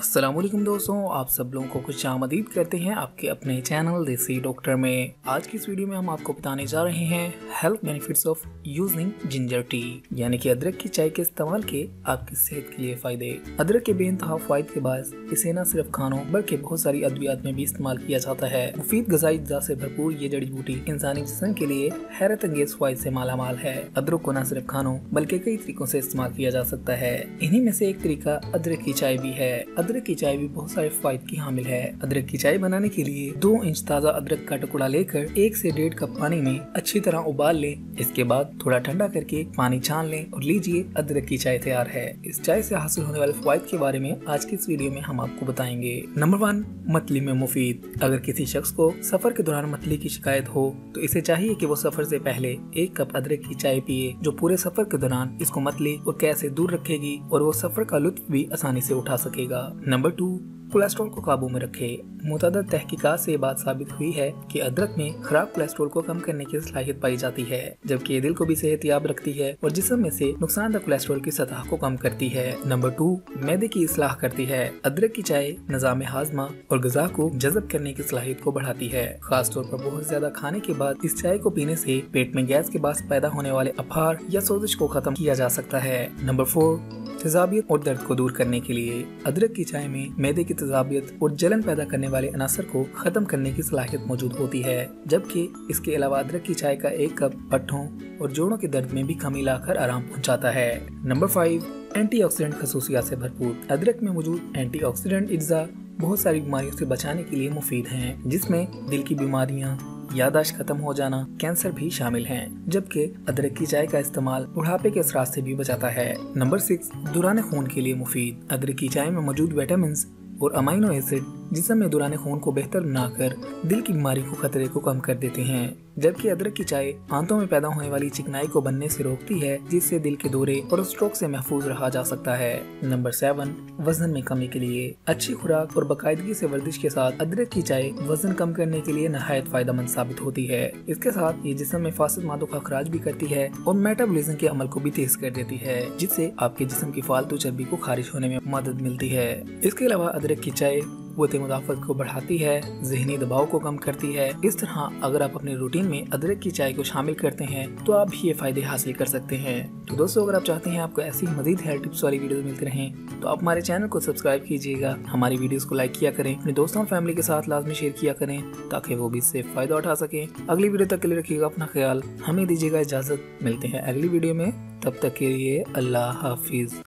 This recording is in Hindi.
अस्सलामुअलैकुम दोस्तों, आप सब लोगों को खुशामदीद करते हैं आपके अपने चैनल देसी डॉक्टर में। आज की इस वीडियो में हम आपको बताने जा रहे हैं health benefits of using ginger tea, यानी कि अदरक की चाय के इस्तेमाल के आपकी सेहत के लिए फायदे। अदरक के बेइंतहा फायदे के बाद इसे न सिर्फ खानों बल्कि बहुत सारी अद्वियात में भी इस्तेमाल किया जाता है। मुफीद गजाई अज्जा से भरपूर ये जड़ी बूटी इंसानी जिस्म के लिए हैरत अंगेज फायदे से मालामाल है। अदरक को न सिर्फ खानों बल्कि कई तरीकों से इस्तेमाल किया जा सकता है। इन्हीं में से एक तरीका अदरक की चाय भी है। अदरक की चाय भी बहुत सारे फायदे की हामिल है। अदरक की चाय बनाने के लिए 2 इंच ताज़ा अदरक का टुकड़ा लेकर 1 से 1.5 कप पानी में अच्छी तरह उबाल लें। इसके बाद थोड़ा ठंडा करके पानी छान लें और लीजिए अदरक की चाय तैयार है। इस चाय से हासिल होने वाले फायदे के बारे में आज की इस वीडियो में हम आपको बताएंगे। नंबर 1, मतली में मुफीद। अगर किसी शख्स को सफर के दौरान मतली की शिकायत हो तो इसे चाहिए कि वो सफर से पहले 1 कप अदरक की चाय पिए, जो पूरे सफर के दौरान इसको मतली और कैसे से दूर रखेगी और वो सफर का लुत्फ भी आसानी से उठा सकेगा। नंबर 2, कोलेस्ट्रॉल को काबू में रखे। मुतअद्दिद तहकीकात से ये बात साबित हुई है कि अदरक में खराब कोलेस्ट्रॉल को कम करने की सलाहियत पाई जाती है, जबकि ये दिल को भी सेहतयाब रखती है और जिस्म में से नुकसानदेह कोलेस्ट्रॉल की सतह को कम करती है। नंबर 2, मैदे की इस्लाह करती है। अदरक की चाय निज़ाम हाजमा और ग़िज़ा को जज़ब करने की सलाहियत को बढ़ाती है। खास तौर पर बहुत ज्यादा खाने के बाद इस चाय को पीने से पेट में गैस के बायस पैदा होने वाले अफार या सोजिश को खत्म किया जा सकता है। नंबर 4, तेजाबियत और दर्द को दूर करने के लिए अदरक की चाय में मैदे की तेजाबियत और जलन पैदा करने वाले अनासर को खत्म करने की सलाहियत मौजूद होती है, जबकि इसके अलावा अदरक की चाय का 1 कप पट्ठों और जोड़ों के दर्द में भी कमी लाकर आराम पहुंचाता है। नंबर 5, एंटीऑक्सीडेंट खसूसियात से भरपूर। अदरक में मौजूद एंटीऑक्सीडेंट अज्जा बहुत सारी बीमारियों से बचाने के लिए मुफीद हैं, जिसमें दिल की बीमारियां, याददाश्त खत्म हो जाना, कैंसर भी शामिल हैं, जबकि अदरक की चाय का इस्तेमाल बुढ़ापे के असरात से भी बचाता है। नंबर 6, दौरान खून के लिए मुफीद। अदरक की चाय में मौजूद विटामिन और अमीनो एसिड जिस्म में दौरान खून को बेहतर बनाकर दिल की बीमारी को खतरे को कम कर देते हैं, जबकि अदरक की चाय आंतों में पैदा होने वाली चिकनाई को बनने से रोकती है, जिससे दिल के दौरे और स्ट्रोक से महफूज रहा जा सकता है। नंबर 7, वजन में कमी के लिए। अच्छी खुराक और बाकायदगी से वर्जिश के साथ अदरक की चाय वजन कम करने के लिए नहायत फायदेमंद साबित होती है। इसके साथ ये जिस्म में फासिद मादों का अखराज भी करती है और मेटाबॉलिज्म के अमल को भी तेज कर देती है, जिससे आपके जिस्म की फालतू चर्बी को खारिज होने में मदद मिलती है। इसके अलावा अदरक की चाय क़ुव्वत मुदाफ़त को बढ़ाती है, ज़हनी दबाव को कम करती है। इस तरह अगर आप अपने रूटीन में अदरक की चाय को शामिल करते हैं तो आप भी ये फायदे हासिल कर सकते हैं। तो दोस्तों, अगर आप चाहते हैं आपको ऐसी मज़ीद हेल्थ टिप्स वाली वीडियोस मिलती रहें तो आप हमारे चैनल को सब्सक्राइब कीजिएगा, हमारी वीडियोस को लाइक किया करें, अपने दोस्तों और फैमिली के साथ लाजमी शेयर किया करें ताकि वो भी इससे फ़ायदा उठा सकें। अगली वीडियो तक के लिए रखिएगा अपना ख्याल, हमें दीजिएगा इजाज़त। मिलते हैं अगली वीडियो में, तब तक के लिए अल्लाह हाफिज़।